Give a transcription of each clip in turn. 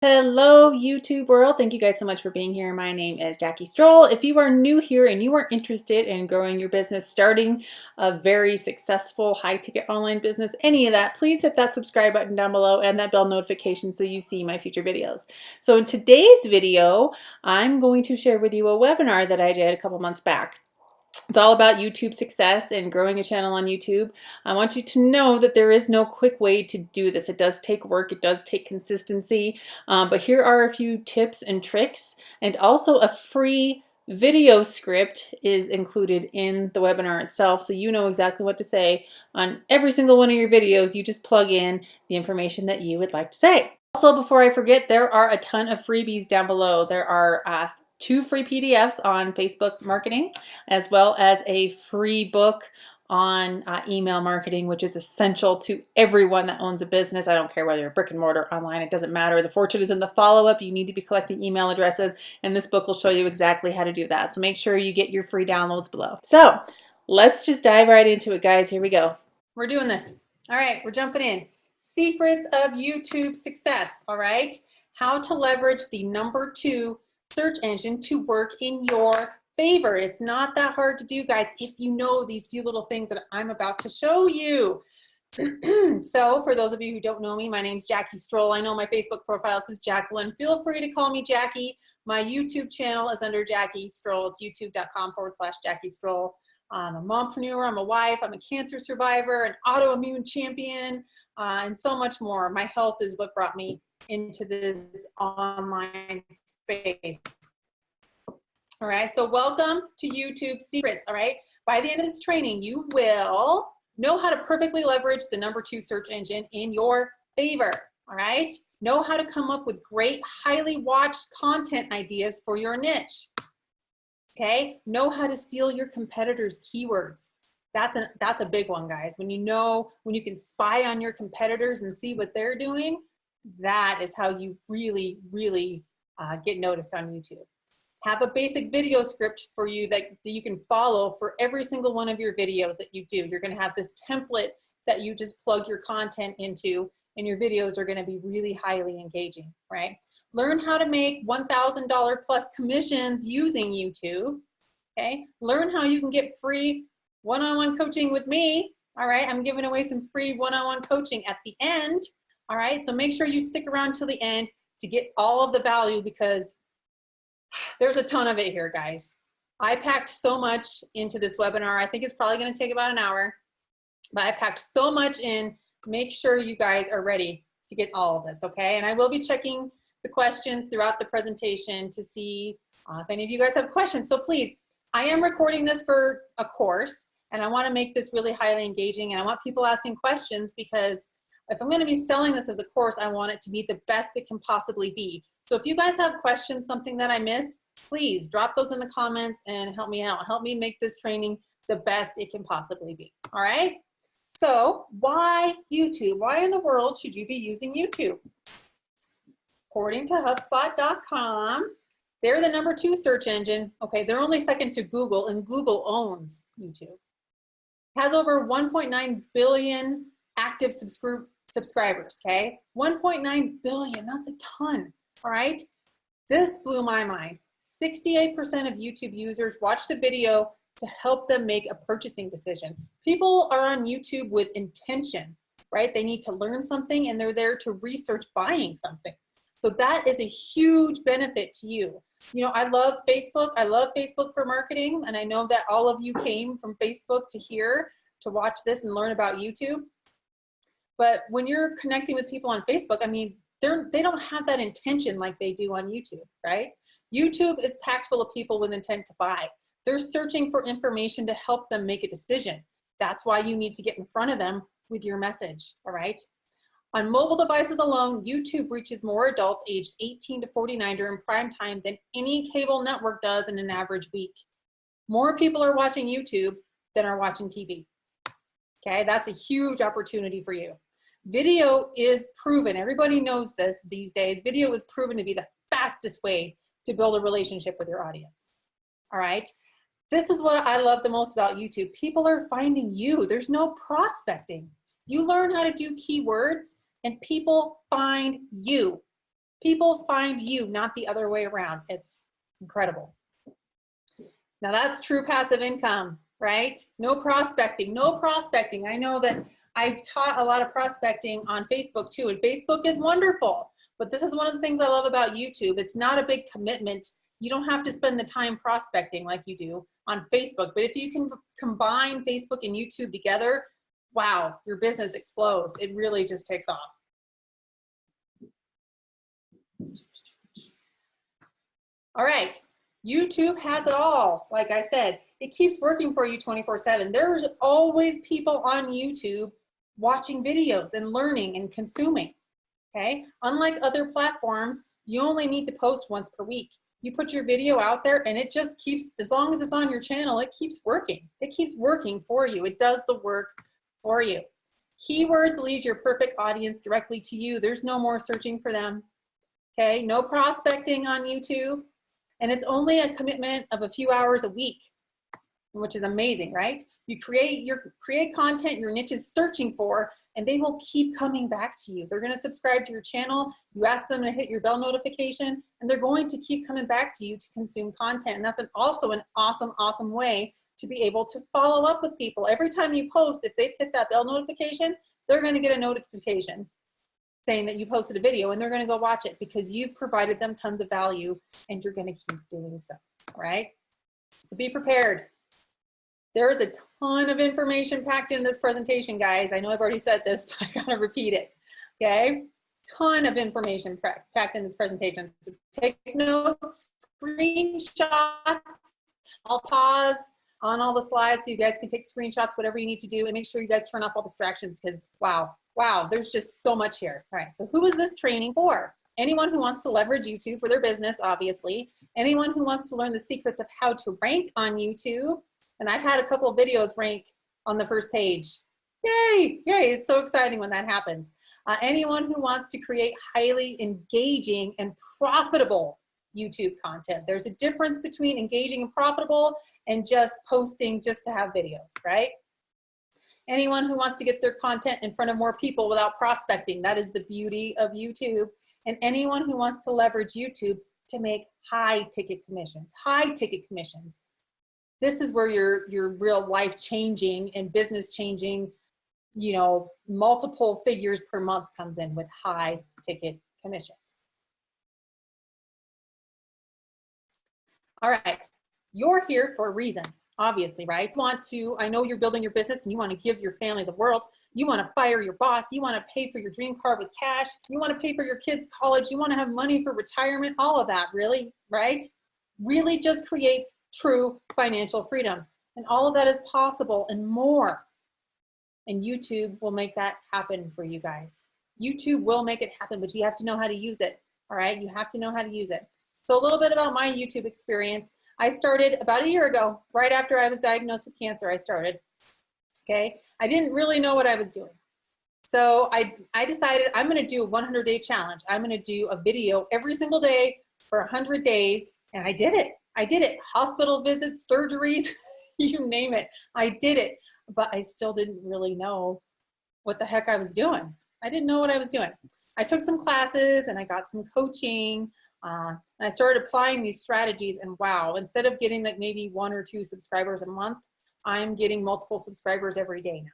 Hello, YouTube world. Thank you guys so much for being here. My name is Jackie Stroll. If you are new here and you are interested in growing your business, starting a very successful high-ticket online business, any of that, please hit that subscribe button down below and that bell notification so you see my future videos. So in today's video, I'm going to share with you a webinar that I did a couple months back. It's all about YouTube success and growing a channel on YouTube. I want you to know that there is no quick way to do this. It does take work, it does take consistency, but here are a few tips and tricks, and also a free video script is included in the webinar itself, so you know exactly what to say on every single one of your videos. You just plug in the information that you would like to say. Also, before I forget, there are a ton of freebies down below. There are 2 free PDFs on Facebook marketing, as well as a free book on email marketing, which is essential to everyone that owns a business. I don't care whether you're brick and mortar, online, it doesn't matter. The fortune is in the follow-up. You need to be collecting email addresses, and this book will show you exactly how to do that. So make sure you get your free downloads below. So let's just dive right into it, guys. Here we go. We're doing this. All right, we're jumping in. Secrets of YouTube success, all right? How to leverage the #2 search engine to work in your favor. It's not that hard to do, guys, if you know these few little things that I'm about to show you. So for those of you who don't know me, my name's Jackie Stroll. I know my Facebook profile says Jacqueline. Feel free to call me Jackie. My YouTube channel is under Jackie Stroll. It's youtube.com/Jackie Stroll. I'm a mompreneur, I'm a wife, I'm a cancer survivor, an autoimmune champion, and so much more. My health is what brought me into this online space. All right, so welcome to YouTube Secrets. All right, by the end of this training, you will know how to perfectly leverage the #2 search engine in your favor. All right, know how to come up with great, highly watched content ideas for your niche. Okay, know how to steal your competitors' keywords. That's a big one, guys. When you can spy on your competitors and see what they're doing, that is how you really get noticed on YouTube. Have a basic video script for you that you can follow for every single one of your videos that you do. You're going to have this template that you just plug your content into, and your videos are going to be really highly engaging, right? Learn how to make $1,000 plus commissions using YouTube. Okay, learn how you can get free one-on-one coaching with me. All right, I'm giving away some free one-on-one coaching at the end. All right, so make sure you stick around till the end to get all of the value, because there's a ton of it here, guys. I packed so much into this webinar. I think it's probably going to take about an hour, but I packed so much in. Make sure you guys are ready to get all of this, okay? And I will be checking the questions throughout the presentation to see if any of you guys have questions. So please, I am recording this for a course, and I want to make this really highly engaging, and I want people asking questions, because if I'm going to be selling this as a course, I want it to be the best it can possibly be. So if you guys have questions, something that I missed, please drop those in the comments and help me out. Help me make this training the best it can possibly be. All right? So why YouTube? Why in the world should you be using YouTube? According to HubSpot.com, they're the #2 search engine. Okay, they're only second to Google, and Google owns YouTube. It has over 1.9 billion active subscribers, okay? 1.9 billion, that's a ton, all right? This blew my mind. 68% of YouTube users watched a video to help them make a purchasing decision. People are on YouTube with intention, right? They need to learn something, and they're there to research buying something. So that is a huge benefit to you. You know, I love Facebook. I love Facebook for marketing, and I know that all of you came from Facebook to here to watch this and learn about YouTube. But when you're connecting with people on Facebook, I mean, they don't have that intention like they do on YouTube, right? YouTube is packed full of people with intent to buy. They're searching for information to help them make a decision. That's why you need to get in front of them with your message, all right? On mobile devices alone, YouTube reaches more adults aged 18 to 49 during prime time than any cable network does in an average week. More people are watching YouTube than are watching TV. Okay, that's a huge opportunity for you. Video is proven, everybody knows this these days, video is proven to be the fastest way to build a relationship with your audience. All right, this is what I love the most about YouTube. People are finding you. There's no prospecting. You learn how to do keywords, and people find you. People find you, not the other way around. It's incredible. Now that's true passive income, right? No prospecting, no prospecting. I know that I've taught a lot of prospecting on Facebook too, and Facebook is wonderful. But this is one of the things I love about YouTube. It's not a big commitment. You don't have to spend the time prospecting like you do on Facebook. But if you can combine Facebook and YouTube together, wow, your business explodes. It really just takes off. All right, YouTube has it all. Like I said, it keeps working for you 24/7. There's always people on YouTube watching videos and learning and consuming, okay? Unlike other platforms, you only need to post once per week. You put your video out there and it just keeps, as long as it's on your channel, it keeps working. It keeps working for you. It does the work for you. Keywords lead your perfect audience directly to you. There's no more searching for them, okay? No prospecting on YouTube. And it's only a commitment of a few hours a week, which is amazing, right? You create content your niche is searching for, and they will keep coming back to you. They're gonna subscribe to your channel, you ask them to hit your bell notification, and they're going to keep coming back to you to consume content. And that's also an awesome, awesome way to be able to follow up with people. Every time you post, if they've hit that bell notification, they're gonna get a notification saying that you posted a video, and they're gonna go watch it because you've provided them tons of value, and you're gonna keep doing so, right? So be prepared. There is a ton of information packed in this presentation, guys. I know I've already said this, but I gotta repeat it, okay? Ton of information packed in this presentation. So take notes, screenshots. I'll pause on all the slides so you guys can take screenshots, whatever you need to do, and make sure you guys turn off all distractions because wow, there's just so much here. All right, so who is this training for? Anyone who wants to leverage YouTube for their business, obviously. Anyone who wants to learn the secrets of how to rank on YouTube. And I've had a couple of videos rank on the first page. Yay, yay, it's so exciting when that happens. Anyone who wants to create highly engaging and profitable YouTube content. There's a difference between engaging and profitable and just posting just to have videos, right? Anyone who wants to get their content in front of more people without prospecting. That is the beauty of YouTube. And anyone who wants to leverage YouTube to make high ticket commissions, This is where your real life changing and business changing, you know, multiple figures per month comes in with high ticket commissions. All right, you're here for a reason, obviously, right? I know you're building your business and you want to give your family the world. You want to fire your boss. You want to pay for your dream car with cash. You want to pay for your kids' college. You want to have money for retirement, all of that, really, right? Really just create true financial freedom. And all of that is possible and more. And YouTube will make that happen for you guys. YouTube will make it happen, but you have to know how to use it, all right? You have to know how to use it. So a little bit about my YouTube experience. I started about a year ago, right after I was diagnosed with cancer, I started, okay? I didn't really know what I was doing. So I decided I'm gonna do a 100-day challenge. I'm gonna do a video every single day for 100 days, and I did it. I did it. Hospital visits, surgeries, you name it. I did it, but I still didn't really know what the heck I was doing. I didn't know what I was doing. I took some classes and I got some coaching, and I started applying these strategies, and wow, instead of getting like maybe 1 or 2 subscribers a month, I'm getting multiple subscribers every day now.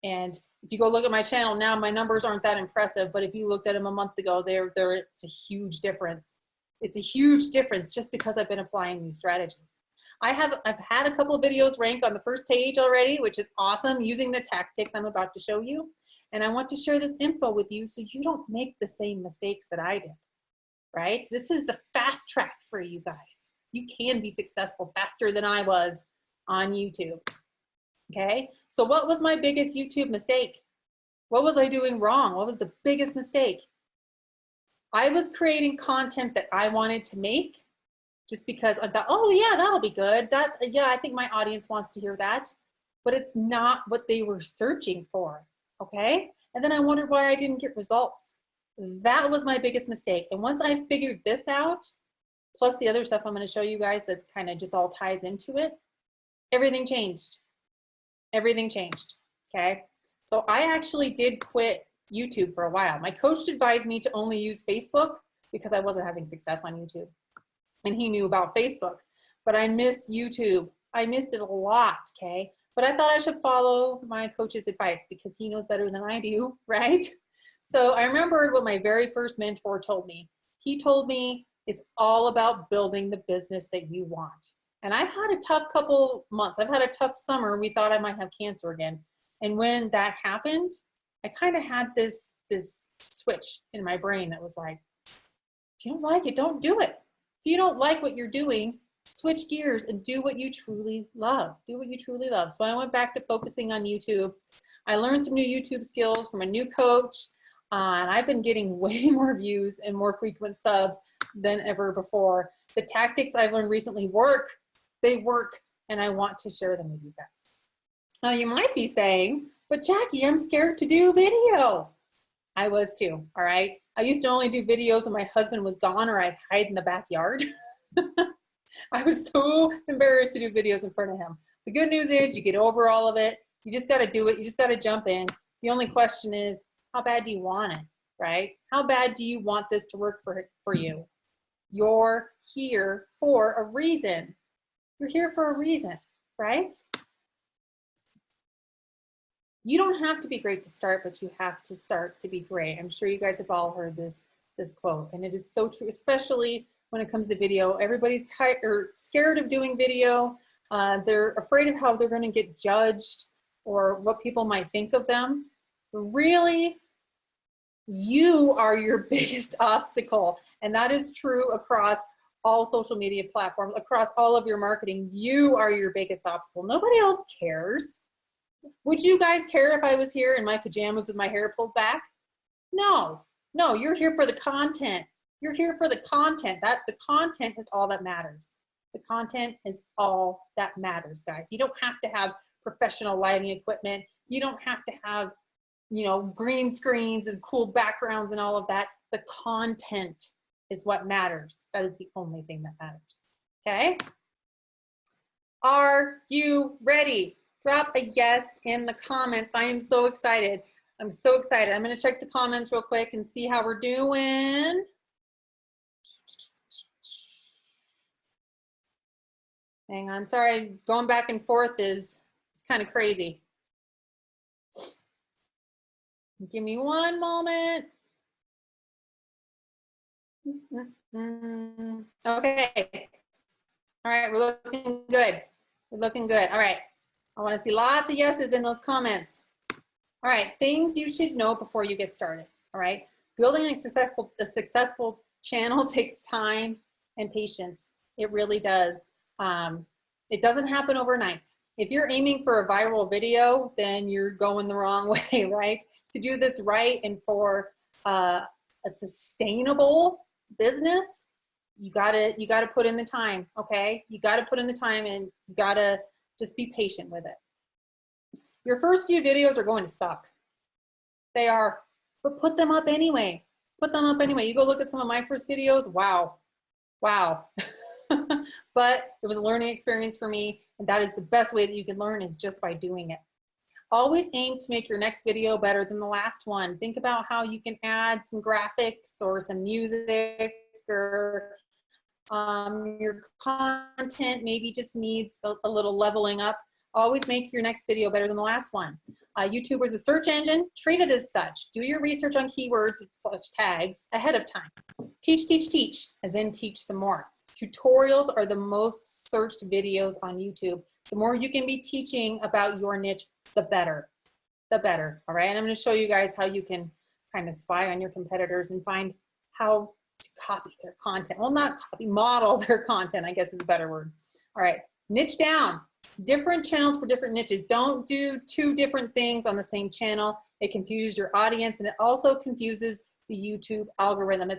And if you go look at my channel now, my numbers aren't that impressive, but if you looked at them a month ago, it's a huge difference. It's a huge difference just because I've been applying these strategies. I've had a couple of videos rank on the first page already, which is awesome, using the tactics I'm about to show you. And I want to share this info with you so you don't make the same mistakes that I did, right? This is the fast track for you guys. You can be successful faster than I was on YouTube, okay? So what was my biggest YouTube mistake? What was I doing wrong? What was the biggest mistake? I was creating content that I wanted to make just because I thought, oh yeah, that'll be good. Yeah, I think my audience wants to hear that, but it's not what they were searching for, okay? And then I wondered why I didn't get results. That was my biggest mistake. And once I figured this out, plus the other stuff I'm gonna show you guys that kind of just all ties into it, everything changed. Everything changed, okay? So I actually did quit YouTube for a while. My coach advised me to only use Facebook, because I wasn't having success on YouTube. And he knew about Facebook, but I missed YouTube. I missed it a lot, okay? But I thought I should follow my coach's advice because he knows better than I do, right? So I remembered what my very first mentor told me. He told me it's all about building the business that you want. And I've had a tough couple months. I've had a tough summer. We thought I might have cancer again. And when that happened, I kind of had this switch in my brain that was like, if you don't like it, don't do it. If you don't like what you're doing, switch gears and do what you truly love. Do what you truly love. So I went back to focusing on YouTube. I learned some new YouTube skills from a new coach, and I've been getting way more views and more frequent subs than ever before. The tactics I've learned recently work. They work, and I want to share them with you guys. Now you might be saying, but Jackie, I'm scared to do video. I was too, all right? I used to only do videos when my husband was gone or I'd hide in the backyard. I was so embarrassed to do videos in front of him. The good news is you get over all of it. You just got to do it. You just got to jump in. The only question is, how bad do you want it, right? How bad do you want this to work for you? You're here for a reason. You're here for a reason, right? You don't have to be great to start, but you have to start to be great. I'm sure you guys have all heard this quote, and it is so true, especially when it comes to video. Everybody's scared of doing video. They're afraid of how they're going to get judged or what people might think of them. Really, you are your biggest obstacle, and that is true across all social media platforms, across all of your marketing. You are your biggest obstacle. Nobody else cares. Would you guys care if I was here in my pajamas with my hair pulled back? No, no, you're here for the content. You're here for the content. The content is all that matters. The content is all that matters, guys. You don't have to have professional lighting equipment. You don't have to have, you know, green screens and cool backgrounds and all of that. The content is what matters. That is the only thing that matters. Okay? Are you ready? Drop a yes in the comments. I am so excited. I'm so excited. I'm going to check the comments real quick and see how we're doing. Hang on. Sorry, going back and forth is kind of crazy. Give me one moment. Okay. All right, we're looking good. We're looking good. All right. I want to see lots of yeses in those comments. All right, things you should know before you get started. All right, building a successful channel takes time and patience. It really does. It doesn't happen overnight. If you're aiming for a viral video, then you're going the wrong way, right? To do this right and for a sustainable business, you gotta put in the time. Okay, you gotta put in the time, and you gotta just be patient with it. Your first few videos are going to suck. They are, but put them up anyway. Put them up anyway. You go look at some of my first videos. Wow. Wow. But it was a learning experience for me, and that is the best way that you can learn, is just by doing it. Always aim to make your next video better than the last one. Think about how you can add some graphics or some music, or your content maybe just needs a little leveling up. Always make your next video better than the last one. YouTube is a search engine. Treat it as such. Do your research on keywords such tags ahead of time. Teach, teach, teach, and then teach some more. Tutorials are the most searched videos on YouTube. The more you can be teaching about your niche, the better. The better, all right? And I'm going to show you guys how you can kind of spy on your competitors and find how to copy their content. Well, not copy, model their content, I guess is a better word. All right, niche down. Different channels for different niches. Don't do two different things on the same channel. It confuses your audience, and it also confuses the YouTube algorithm.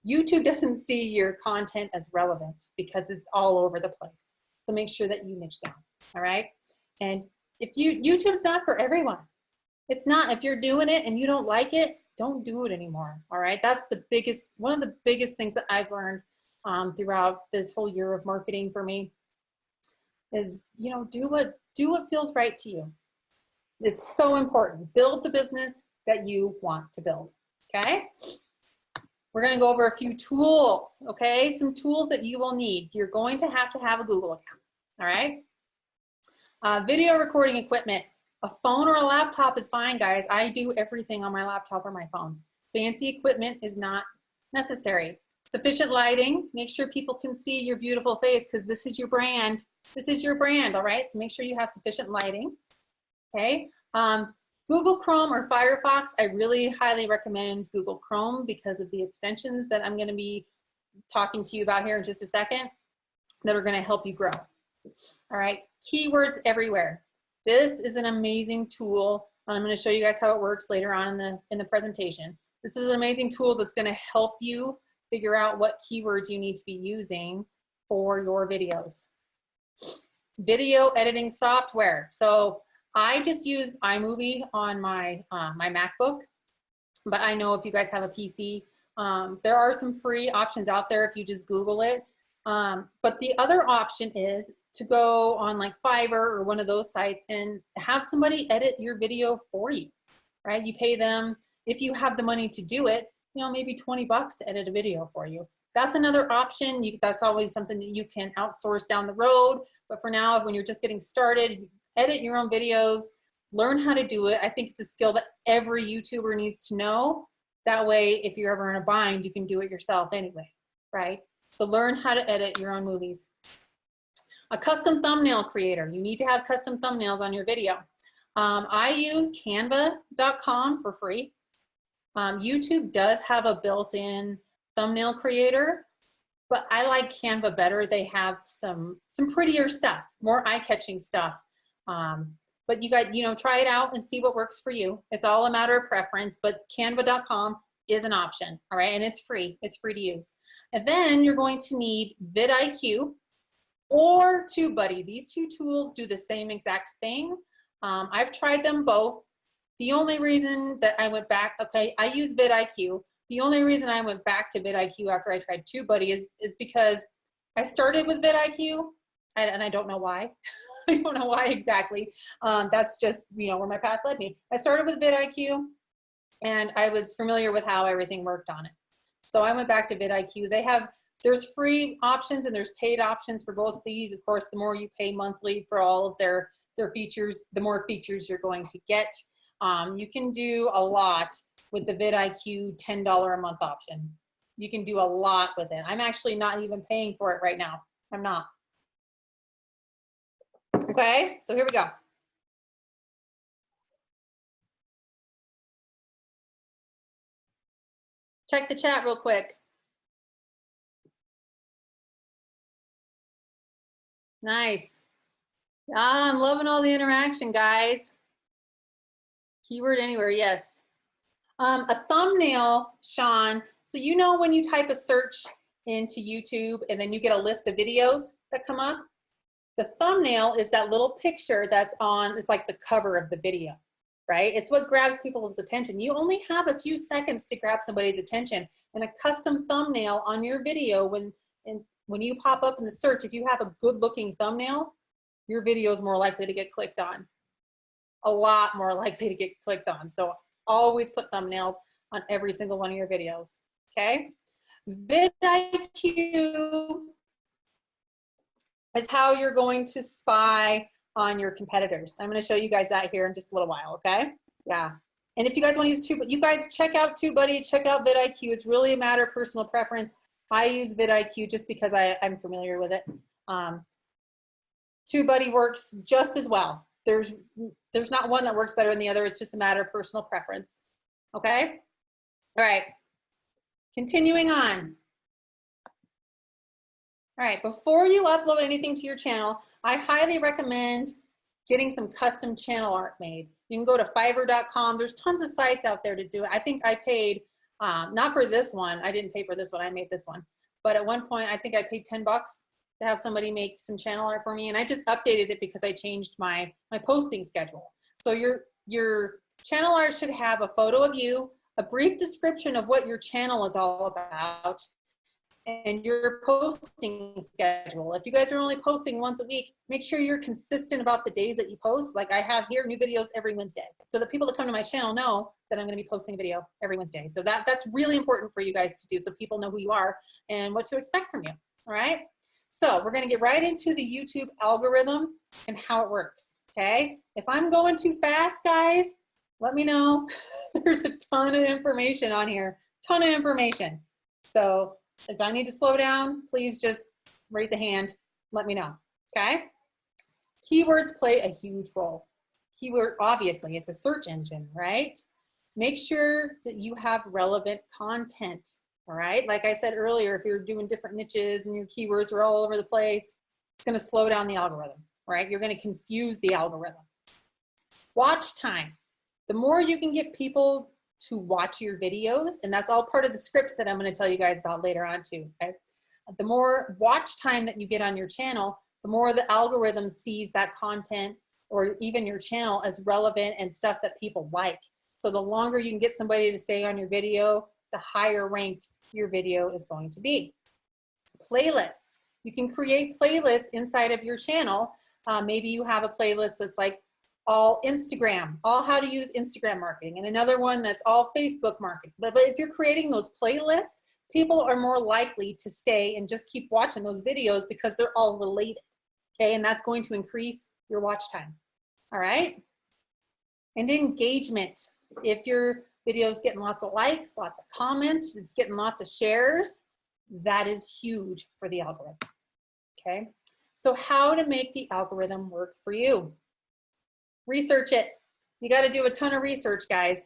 YouTube doesn't see your content as relevant because it's all over the place. So make sure that you niche down, all right? And if YouTube's not for everyone. It's not. If you're doing it and you don't like it, don't do it anymore, all right? That's one of the biggest things that I've learned throughout this whole year of marketing for me is, you know, do what feels right to you. It's so important. Build the business that you want to build, okay? We're going to go over a few tools, okay? Some tools that you will need. You're going to have a Google account, all right? Video recording equipment. A phone or a laptop is fine, guys. I do everything on my laptop or my phone. Fancy equipment is not necessary. Sufficient lighting. Make sure people can see your beautiful face because this is your brand. This is your brand, all right? So make sure you have sufficient lighting, okay? Google Chrome or Firefox, I really highly recommend Google Chrome because of the extensions that I'm going to be talking to you about here in just a second that are going to help you grow. All right, keywords everywhere. This is an amazing tool. I'm going to show you guys how it works later on in the presentation. This is an amazing tool that's going to help you figure out what keywords you need to be using for your videos. Video editing software. So I just use iMovie on my my MacBook, but I know if you guys have a PC, there are some free options out there if you just Google it. But the other option is to go on like Fiverr or one of those sites and have somebody edit your video for you, right? You pay them, if you have the money to do it, you know, maybe 20 bucks to edit a video for you. That's another option. That's always something that you can outsource down the road. But for now, when you're just getting started, edit your own videos, learn how to do it. I think it's a skill that every YouTuber needs to know. That way, if you're ever in a bind, you can do it yourself anyway, right? So learn how to edit your own movies. A custom thumbnail creator. You need to have custom thumbnails on your video. I use canva.com for free. YouTube does have a built-in thumbnail creator, but I like Canva better. They have some prettier stuff, more eye-catching stuff. But you got, you know, try it out and see what works for you. It's all a matter of preference, but canva.com is an option, all right? And it's free to use. And then you're going to need vidIQ or TubeBuddy. These two tools do the same exact thing. I've tried them both. The only reason that I went back, okay, I use vidIQ. The only reason I went back to vidIQ after I tried TubeBuddy is because I started with vidIQ, and I don't know why. I don't know why exactly. That's just, you know, where my path led me. I started with vidIQ, and I was familiar with how everything worked on it. So I went back to vidIQ. There's free options and there's paid options for both of these. Of course, the more you pay monthly for all of their features, the more features you're going to get. You can do a lot with the vidIQ $10 a month option. You can do a lot with it. I'm actually not even paying for it right now. I'm not. Okay, so here we go. Check the chat real quick. Nice. I'm loving all the interaction, guys. Keyword anywhere, yes. A thumbnail, Sean. So you know when you type a search into YouTube and then you get a list of videos that come up? The thumbnail is that little picture that's on, it's like the cover of the video, right? It's what grabs people's attention. You only have a few seconds to grab somebody's attention, and a custom thumbnail on your video, when you pop up in the search, if you have a good looking thumbnail, your video is more likely to get clicked on. A lot more likely to get clicked on. So always put thumbnails on every single one of your videos, okay? vidIQ is how you're going to spy on your competitors. I'm going to show you guys that here in just a little while, okay? Yeah. And if you guys want to use TubeBuddy, you guys check out TubeBuddy, check out vidIQ. It's really a matter of personal preference. I use vidIQ just because I'm familiar with it. TubeBuddy works just as well. There's not one that works better than the other. It's just a matter of personal preference. Okay? All right. Continuing on. All right, before you upload anything to your channel, I highly recommend getting some custom channel art made. You can go to fiverr.com. There's tons of sites out there to do it. I think I paid, not for this one. I didn't pay for this one. I made this one. But at one point, I think I paid 10 bucks to have somebody make some channel art for me. And I just updated it because I changed my posting schedule. So your channel art should have a photo of you, a brief description of what your channel is all about, and your posting schedule. If you guys are only posting once a week, make sure you're consistent about the days that you post. Like I have here, new videos every Wednesday. So the people that come to my channel know that I'm gonna be posting a video every Wednesday. So that's really important for you guys to do so people know who you are and what to expect from you, all right? So we're gonna get right into the YouTube algorithm and how it works, okay? If I'm going too fast, guys, let me know. There's a ton of information on here, ton of information. So if I need to slow down, please just raise a hand, let me know, okay? Keywords play a huge role. Keyword, obviously, it's a search engine, right? Make sure that you have relevant content, all right? Like I said earlier, if you're doing different niches and your keywords are all over the place, it's gonna slow down the algorithm, right? You're gonna confuse the algorithm. Watch time. The more you can get people to watch your videos, and that's all part of the script that I'm going to tell you guys about later on too, okay? The more watch time that you get on your channel, the more the algorithm sees that content or even your channel as relevant and stuff that people like. So the longer you can get somebody to stay on your video, the higher ranked your video is going to be. Playlists. You can create playlists inside of your channel. Maybe you have a playlist that's like all Instagram, all how to use Instagram marketing, and another one that's all Facebook marketing. But if you're creating those playlists, people are more likely to stay and just keep watching those videos because they're all related, okay? And that's going to increase your watch time, all right? And engagement. If your video is getting lots of likes, lots of comments, it's getting lots of shares, that is huge for the algorithm, okay? So how to make the algorithm work for you? Research it. You got to do a ton of research, guys.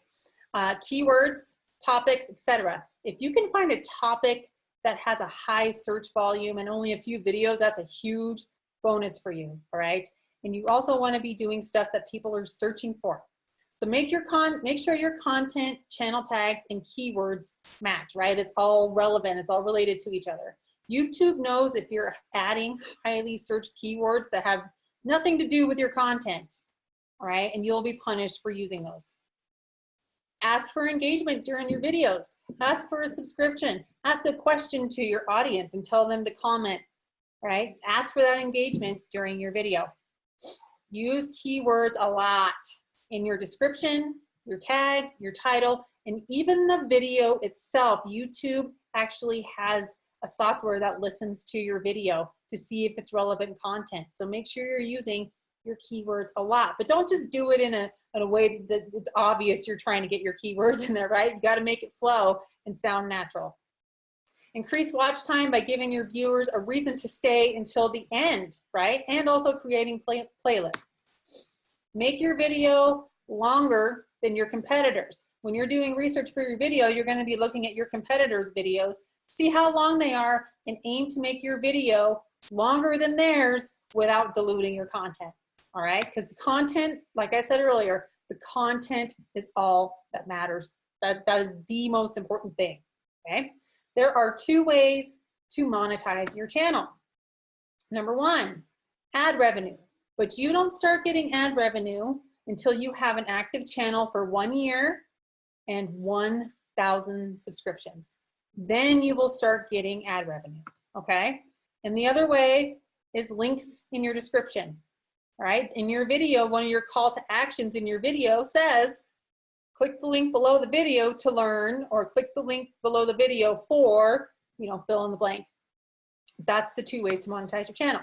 Keywords, topics, etc. If you can find a topic that has a high search volume and only a few videos, that's a huge bonus for you, all right? And you also want to be doing stuff that people are searching for. So make sure your content, channel tags, and keywords match, right? It's all relevant. It's all related to each other. YouTube knows if you're adding highly searched keywords that have nothing to do with your content, all right? And you'll be punished for using those. Ask for engagement during your videos. Ask for a subscription. Ask a question to your audience and tell them to comment, right? Ask for that engagement during your video. Use keywords a lot in your description, your tags, your title, and even the video itself. YouTube actually has a software that listens to your video to see if it's relevant content. So make sure you're using your keywords a lot, but don't just do it in a way that it's obvious you're trying to get your keywords in there, right? You got to make it flow and sound natural. Increase watch time by giving your viewers a reason to stay until the end, right? And also creating playlists. Make your video longer than your competitors. When you're doing research for your video, you're going to be looking at your competitors' videos, see how long they are, and aim to make your video longer than theirs without diluting your content. All right, because the content, like I said earlier, the content is all that matters. That is the most important thing, okay? There are two ways to monetize your channel. Number one, ad revenue. But you don't start getting ad revenue until you have an active channel for 1 year and 1,000 subscriptions. Then you will start getting ad revenue, okay? And the other way is links in your description. All right, in your video, one of your call to actions in your video says, click the link below the video to learn, or click the link below the video for, fill in the blank. That's the two ways to monetize your channel.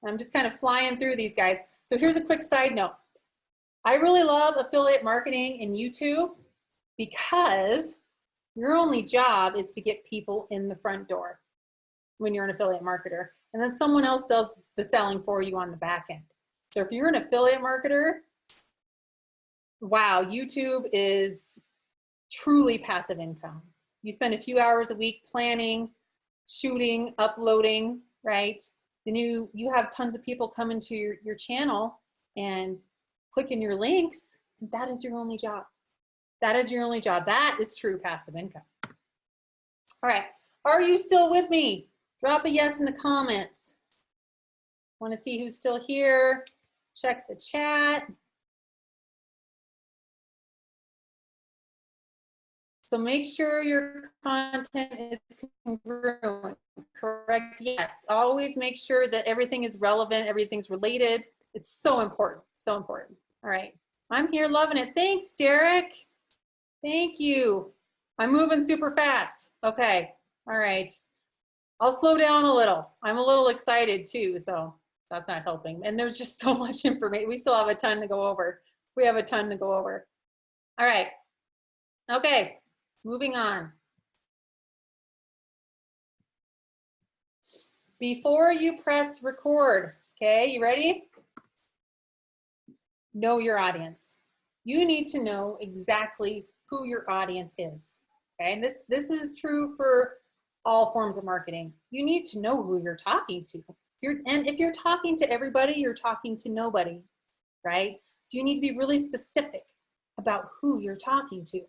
I'm just kind of flying through these, guys. So here's a quick side note. I really love affiliate marketing in YouTube because your only job is to get people in the front door when you're an affiliate marketer. And then someone else does the selling for you on the back end. So if you're an affiliate marketer, wow, YouTube is truly passive income. You spend a few hours a week planning, shooting, uploading, right? Then you have tons of people come into your channel and clicking your links. That is your only job. That is your only job. That is true passive income. All right, are you still with me? Drop a yes in the comments. Want to see who's still here? Check the chat. So make sure your content is congruent, correct? Yes, always make sure that everything is relevant, everything's related. It's so important, so important. All right, I'm here loving it. Thanks, Derek. Thank you. I'm moving super fast. Okay, all right. I'll slow down a little. I'm a little excited too, so that's not helping. And there's just so much information. We still have a ton to go over. We have a ton to go over. All right. Okay, moving on. Before you press record, okay, you ready? Know your audience. You need to know exactly who your audience is. Okay, and this is true for all forms of marketing. You need to know who you're talking to. And if you're talking to everybody, you're talking to nobody, right? So you need to be really specific about who you're talking to.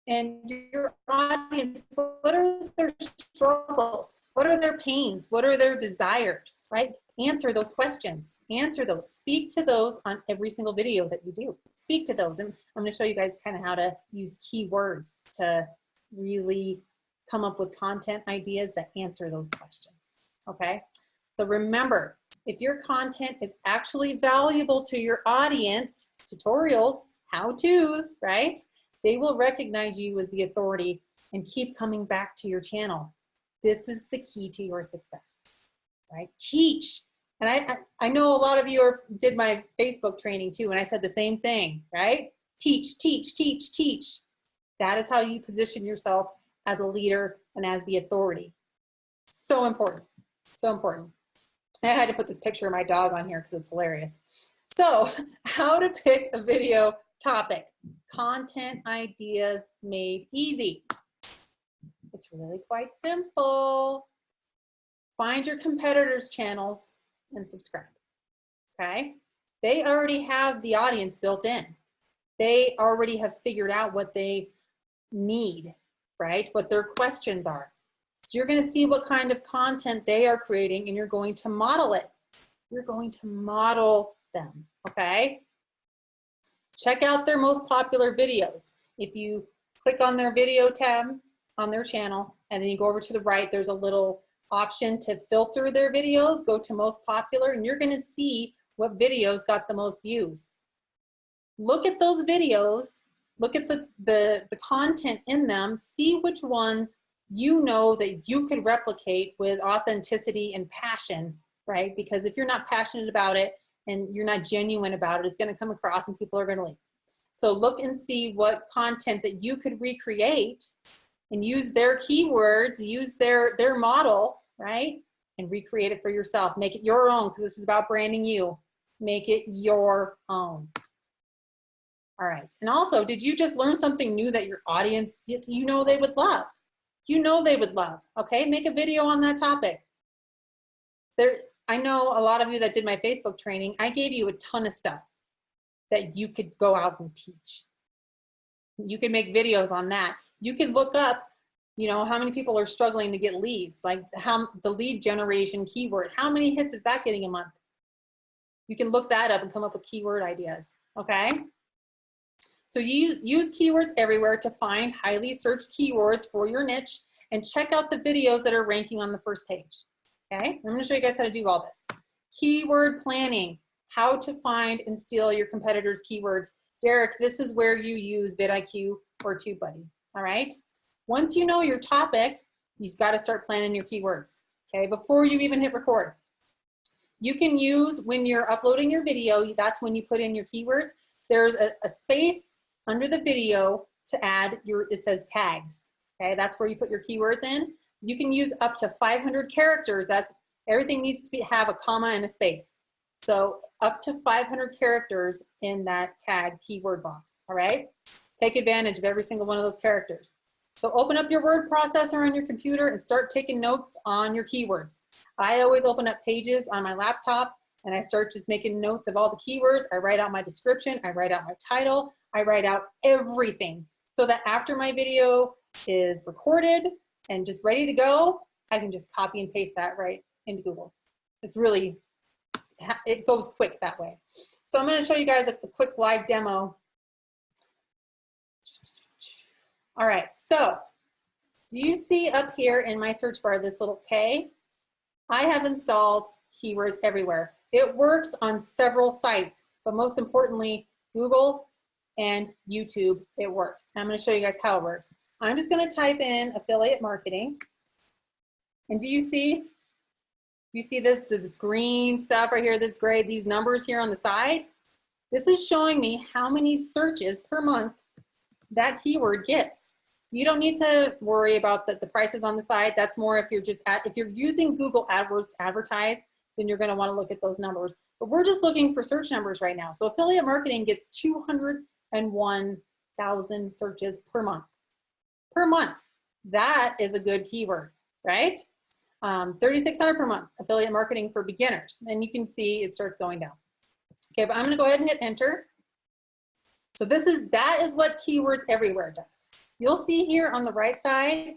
And your audience, what are their struggles? What are their pains? What are their desires, right? Answer those questions. Answer those. Speak to those on every single video that you do. Speak to those. And I'm going to show you guys kind of how to use keywords to really come up with content ideas that answer those questions, okay? So remember, if your content is actually valuable to your audience, tutorials, how-tos, right? They will recognize you as the authority and keep coming back to your channel. This is the key to your success, right? Teach. And I know a lot of you did my Facebook training too, and I said the same thing, right? Teach, teach, teach, teach. That is how you position yourself as a leader and as the authority. So important, so important. I had to put this picture of my dog on here because it's hilarious. So, how to pick a video topic. Content ideas made easy. It's really quite simple. Find your competitors' channels and subscribe, okay? They already have the audience built in. They already have figured out what they need, right? What their questions are. So you're going to see what kind of content they are creating and you're going to model it. You're going to model them, okay? Check out their most popular videos. If you click on their video tab on their channel and then you go over to the right, there's a little option to filter their videos, go to most popular, and you're going to see what videos got the most views. Look at those videos, look at the content in them, see which ones you know that you could replicate with authenticity and passion, right? Because if you're not passionate about it and you're not genuine about it, it's going to come across and people are going to leave. So look and see what content that you could recreate and use their keywords, use their model, right? And recreate it for yourself. Make it your own, because this is about branding you. Make it your own. All right. And also, did you just learn something new that your audience, you know they would love? You know they would love, okay? Make a video on that topic. I know a lot of you that did my Facebook training, I gave you a ton of stuff that you could go out and teach. You can make videos on that. You could look up, you know, how many people are struggling to get leads, like how the lead generation keyword, how many hits is that getting a month? You can look that up and come up with keyword ideas, okay? So you use keywords everywhere to find highly searched keywords for your niche and check out the videos that are ranking on the first page, okay? I'm gonna show you guys how to do all this. Keyword planning, how to find and steal your competitors' keywords. Derek, this is where you use vidIQ or TubeBuddy, all right? Once you know your topic, you've got to start planning your keywords, okay? Before you even hit record. You can use, when you're uploading your video, that's when you put in your keywords. There's a space under the video to add it says tags, okay? That's where you put your keywords in. You can use up to 500 characters. Everything needs to have a comma and a space. So up to 500 characters in that tag keyword box, all right? Take advantage of every single one of those characters. So open up your word processor on your computer and start taking notes on your keywords. I always open up Pages on my laptop and I start just making notes of all the keywords. I write out my description, I write out my title, I write out everything so that after my video is recorded and just ready to go, I can just copy and paste that right into Google. It goes quick that way. So I'm going to show you guys a quick live demo. All right, so do you see up here in my search bar this little K? I have installed Keywords Everywhere. It works on several sites, but most importantly, Google and YouTube, it works. I'm going to show you guys how it works. I'm just going to type in affiliate marketing. And do you see this green stuff right here, this gray, these numbers here on the side? This is showing me how many searches per month that keyword gets. You don't need to worry about the prices on the side. That's more if you're if you're using Google AdWords advertise, then you're going to want to look at those numbers. But we're just looking for search numbers right now. So affiliate marketing gets 201,000 searches per month. Per month. That is a good keyword, right? 3,600 per month, affiliate marketing for beginners. And you can see it starts going down. Okay, but I'm going to go ahead and hit enter. So that is what Keywords Everywhere does. You'll see here on the right side,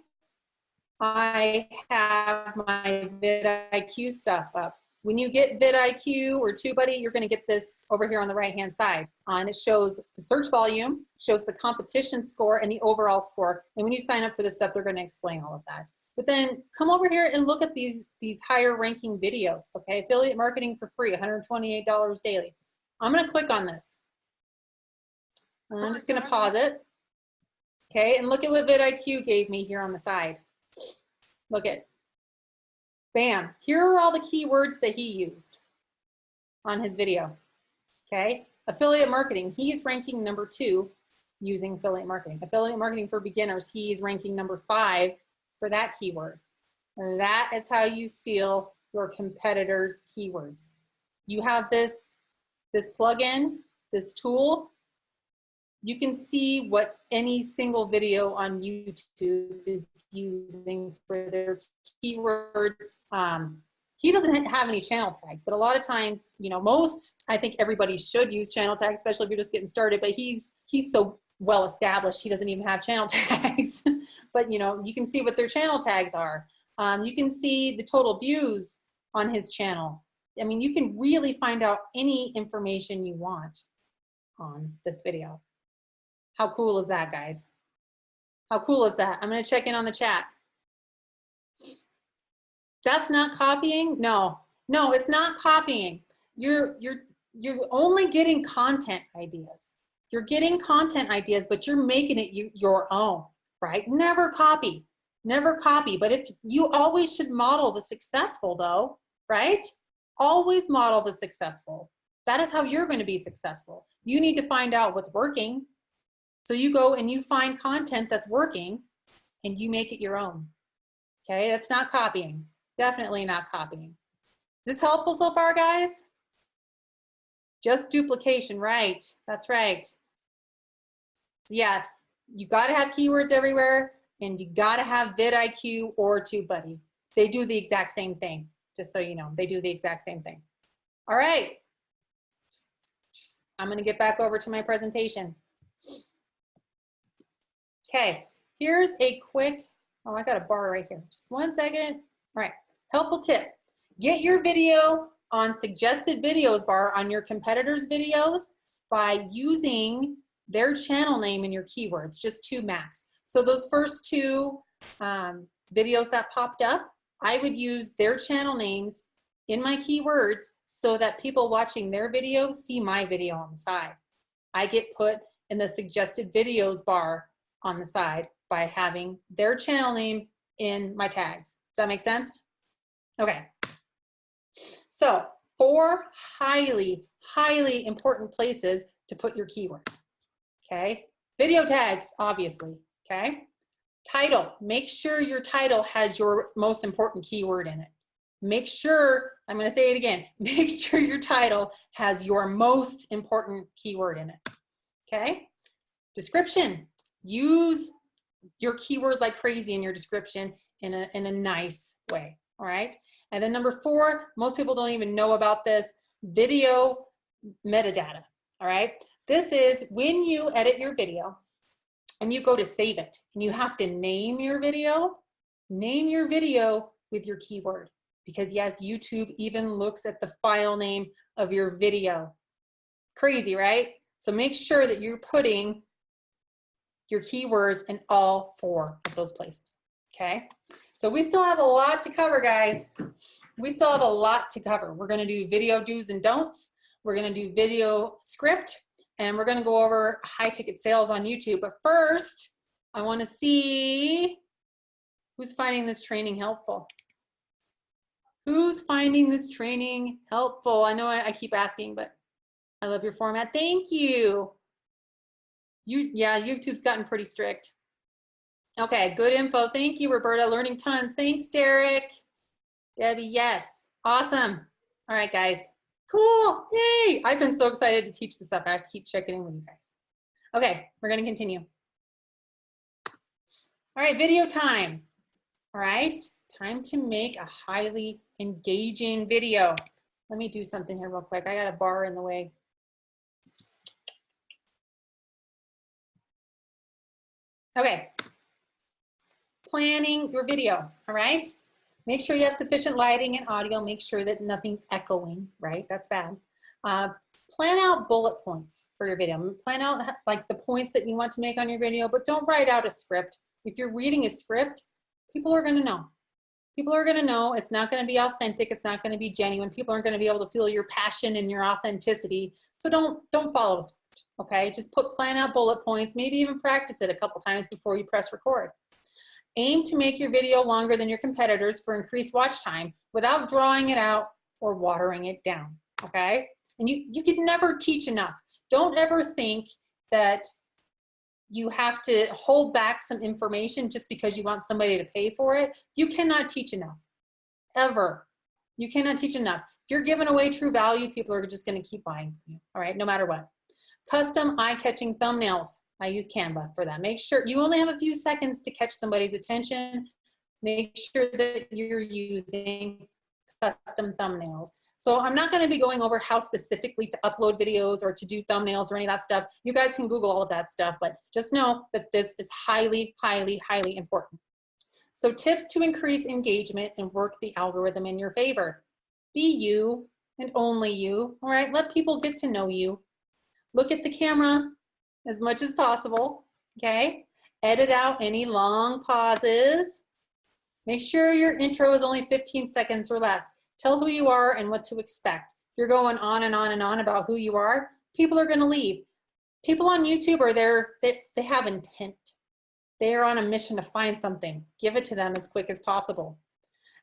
I have my vidIQ stuff up. When you get vidIQ or TubeBuddy, you're going to get this over here on the right-hand side. And it shows the search volume, shows the competition score, and the overall score. And when you sign up for this stuff, they're going to explain all of that. But then come over here and look at these higher ranking videos. Okay, affiliate marketing for free, $128 daily. I'm going to click on this. And I'm just going to pause it. Okay, and look at what vidIQ gave me here on the side. Look at, bam, here are all the keywords that he used on his video. Okay, affiliate marketing, he's ranking number 2 using affiliate marketing. Affiliate marketing for beginners, he's ranking number 5 for that keyword. And that is how you steal your competitors' keywords. You have this plugin, this tool. You can see what any single video on YouTube is using for their keywords. He doesn't have any channel tags, but a lot of times, you know, I think everybody should use channel tags, especially if you're just getting started, but he's so well established, he doesn't even have channel tags. But you know, you can see what their channel tags are. You can see the total views on his channel. I mean, you can really find out any information you want on this video. How cool is that, guys? How cool is that? I'm going to check in on the chat. That's not copying? No, it's not copying. You're only getting content ideas. You're getting content ideas, but you're making it your own, right? Never copy, never copy. But if you always should model the successful though, right? Always model the successful. That is how you're going to be successful. You need to find out what's working. So you go and you find content that's working and you make it your own. Okay, that's not copying. Definitely not copying. Is this helpful so far, guys? Just duplication, right? That's right. So yeah, you gotta have keywords everywhere and you gotta have vidIQ or TubeBuddy. They do the exact same thing, just so you know. They do the exact same thing. All right. I'm gonna get back over to my presentation. Okay, here's a quick, oh, I got a bar right here. Just 1 second. All right, helpful tip. Get your video on suggested videos bar on your competitors' videos by using their channel name in your keywords, just 2 max. So those first 2 videos that popped up, I would use their channel names in my keywords so that people watching their video see my video on the side. I get put in the suggested videos bar on the side by having their channel name in my tags. Does that make sense? Okay. So 4 highly, highly important places to put your keywords. Okay. Video tags, obviously. Okay. Title. Make sure your title has your most important keyword in it. Make sure, I'm going to say it again, make sure your title has your most important keyword in it. Okay. Description. Use your keywords like crazy in your description in a nice way. All right. And then number 4, most people don't even know about this, video metadata. All right. This is when you edit your video and you go to save it and you have to name your video with your keyword, because yes, YouTube even looks at the file name of your video. Crazy, right? So make sure that you're putting your keywords in all 4 of those places, okay? So we still have a lot to cover, guys. We still have a lot to cover. We're gonna do video do's and don'ts. We're gonna do video script, and we're gonna go over high ticket sales on YouTube. But first, I wanna see who's finding this training helpful. Who's finding this training helpful? I know I keep asking, but I love your format. Thank you. Yeah, YouTube's gotten pretty strict. Okay, good info. Thank you, Roberta. Learning tons. Thanks, Derek. Debbie, yes. Awesome. All right, guys. Cool. Yay. I've been so excited to teach this stuff. I have to keep checking in with you guys. Okay, we're going to continue. All right, video time. All right, time to make a highly engaging video. Let me do something here real quick. I got a bar in the way. Okay, planning your video, all right? Make sure you have sufficient lighting and audio. Make sure that nothing's echoing, right? That's bad. Plan out bullet points for your video. Plan out like the points that you want to make on your video, but don't write out a script. If you're reading a script, people are gonna know. People are gonna know it's not gonna be authentic, it's not gonna be genuine. People aren't gonna be able to feel your passion and your authenticity. So don't follow a script, okay? Just plan out bullet points, maybe even practice it a couple times before you press record. Aim to make your video longer than your competitors for increased watch time without drawing it out or watering it down, okay? And you could never teach enough. Don't ever think that you have to hold back some information just because you want somebody to pay for it. You cannot teach enough, ever. You cannot teach enough. If you're giving away true value, people are just gonna keep buying from you, all right, no matter what. Custom eye-catching thumbnails. I use Canva for that. Make sure you only have a few seconds to catch somebody's attention. Make sure that you're using custom thumbnails. So I'm not going to be going over how specifically to upload videos or to do thumbnails or any of that stuff. You guys can Google all of that stuff, but just know that this is highly, highly, highly important. So tips to increase engagement and work the algorithm in your favor. Be you and only you, all right? Let people get to know you. Look at the camera as much as possible, okay? Edit out any long pauses. Make sure your intro is only 15 seconds or less. Tell who you are and what to expect. If you're going on and on and on about who you are, people are gonna leave. People on YouTube are there, they have intent. They are on a mission to find something. Give it to them as quick as possible.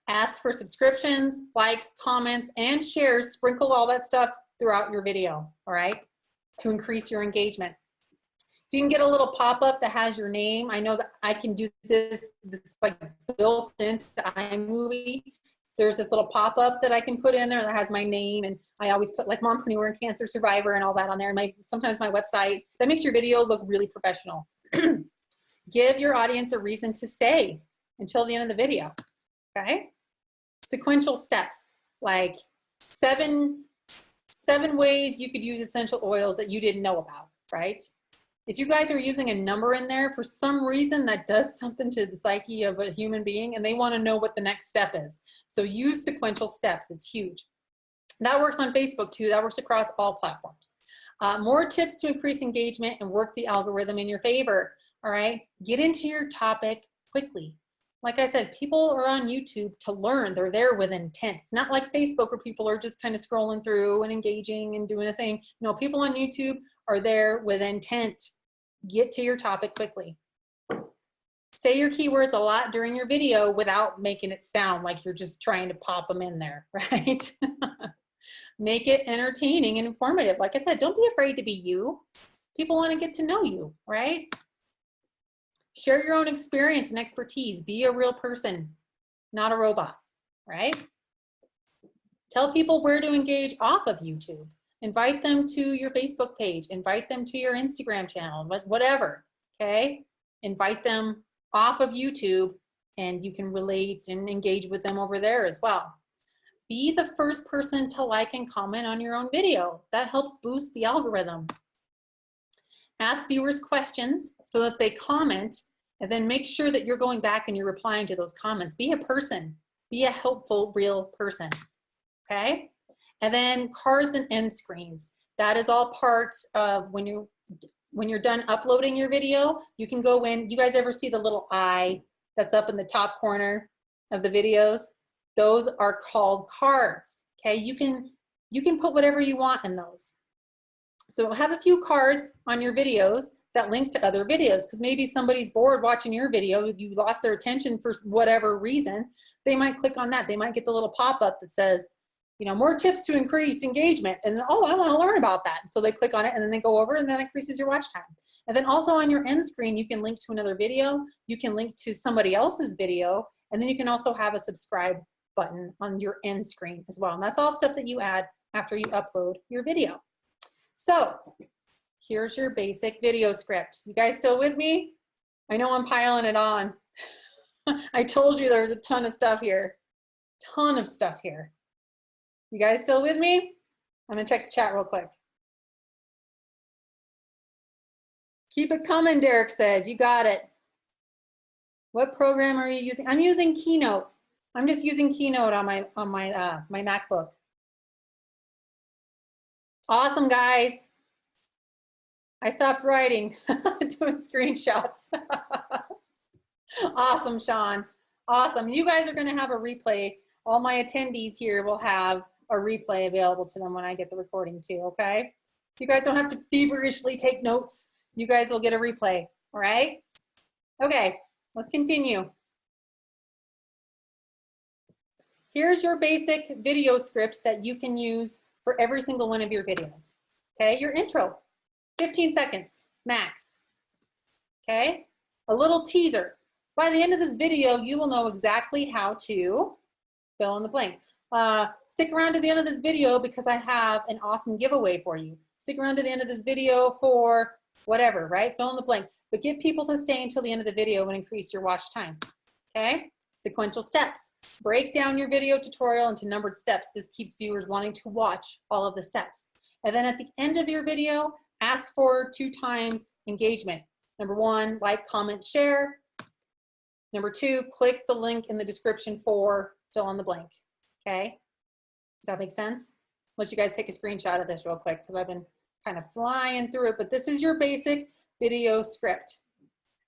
Ask for subscriptions, likes, comments, and shares. Sprinkle all that stuff throughout your video, all right? To increase your engagement. If you can get a little pop-up that has your name, I know that I can do this like built into iMovie. There's this little pop-up that I can put in there that has my name, and I always put like mompreneur and cancer survivor and all that on there. And sometimes my website. That makes your video look really professional. Give your audience a reason to stay until the end of the video, okay? Sequential steps, like seven ways you could use essential oils that you didn't know about, right? If you guys are using a number in there, for some reason that does something to the psyche of a human being and they want to know what the next step is. So use sequential steps, it's huge. That works on Facebook too, that works across all platforms. More tips to increase engagement and work the algorithm in your favor, all right? Get into your topic quickly. Like I said, people are on YouTube to learn, they're there with intent. It's not like Facebook where people are just kind of scrolling through and engaging and doing a thing. No, people on YouTube are there with intent. Get to your topic quickly. Say your keywords a lot during your video without making it sound like you're just trying to pop them in there, right? Make it entertaining and informative. Like I said, don't be afraid to be you. People want to get to know you, right? Share your own experience and expertise. Be a real person, not a robot, right? Tell people where to engage off of YouTube. Invite them to your Facebook page, invite them to your Instagram channel, whatever, okay? Invite them off of YouTube and you can relate and engage with them over there as well. Be the first person to like and comment on your own video. That helps boost the algorithm. Ask viewers questions so that they comment, and then make sure that you're going back and you're replying to those comments. Be a person, be a helpful, real person, okay? And then cards and end screens. That is all part of when you're when you're done uploading your video, you can go in. You guys ever see the little eye that's up in the top corner of the videos? Those are called cards. Okay, you can put whatever you want in those. So have a few cards on your videos that link to other videos, because maybe somebody's bored watching your video, you lost their attention for whatever reason, they might click on that. They might get the little pop-up that says, you know, more tips to increase engagement, and oh, I want to learn about that. So they click on it and then they go over, and then it increases your watch time. And then also on your end screen, you can link to another video, you can link to somebody else's video, and then you can also have a subscribe button on your end screen as well. And that's all stuff that you add after you upload your video. So here's your basic video script. You guys still with me? I know I'm piling it on. I told you there was a ton of stuff here. Ton of stuff here. You guys still with me? I'm gonna check the chat real quick. Keep it coming, Derek says. You got it. What program are you using? I'm using Keynote. I'm just using Keynote on my my MacBook. Awesome, guys. I stopped writing, doing screenshots. Awesome, Sean. Awesome. You guys are going to have a replay. All my attendees here will have a replay available to them when I get the recording too, okay? You guys don't have to feverishly take notes. You guys will get a replay, all right? Okay, let's continue. Here's your basic video script that you can use for every single one of your videos. Okay, your intro, 15 seconds max. Okay, a little teaser. By the end of this video, you will know exactly how to fill in the blank. Stick around to the end of this video because I have an awesome giveaway for you. Stick around to the end of this video for whatever, right? Fill in the blank. But get people to stay until the end of the video and increase your watch time. Okay? Sequential steps. Break down your video tutorial into numbered steps. This keeps viewers wanting to watch all of the steps. And then at the end of your video, ask for 2 times engagement. Number 1, like, comment, share. Number 2, click the link in the description for fill in the blank. Okay? Does that make sense? Let you guys take a screenshot of this real quick because I've been kind of flying through it, but this is your basic video script.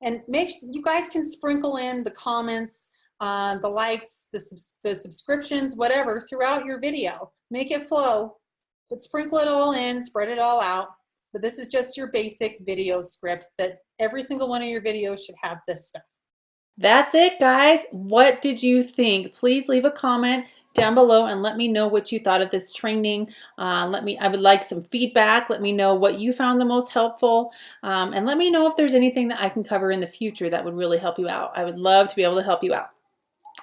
And make sure you guys can sprinkle in the comments, the likes, the subscriptions, whatever, throughout your video. Make it flow, but sprinkle it all in, spread it all out. But this is just your basic video script that every single one of your videos should have this stuff. That's it, guys. What did you think? Please leave a comment down below and let me know what you thought of this training. I would like some feedback. Let me know what you found the most helpful. And let me know if there's anything that I can cover in the future that would really help you out. I would love to be able to help you out.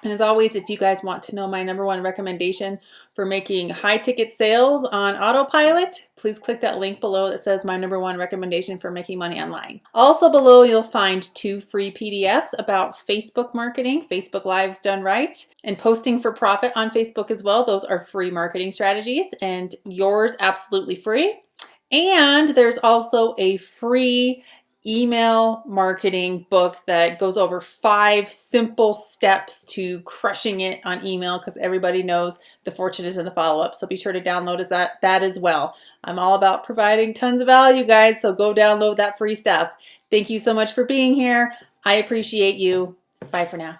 And as always, if you guys want to know my #1 recommendation for making high ticket sales on autopilot, please click that link below that says my #1 recommendation for making money online. Also below, you'll find 2 free PDFs about Facebook marketing, Facebook Lives done right, and posting for profit on Facebook as well. Those are free marketing strategies, and Youre's absolutely free. And there's also a free email marketing book that goes over 5 simple steps to crushing it on email, because everybody knows the fortune is in the follow-up. So be sure to download that as well. I'm all about providing tons of value, guys, so go download that free stuff. Thank you so much for being here. I appreciate you. Bye for now.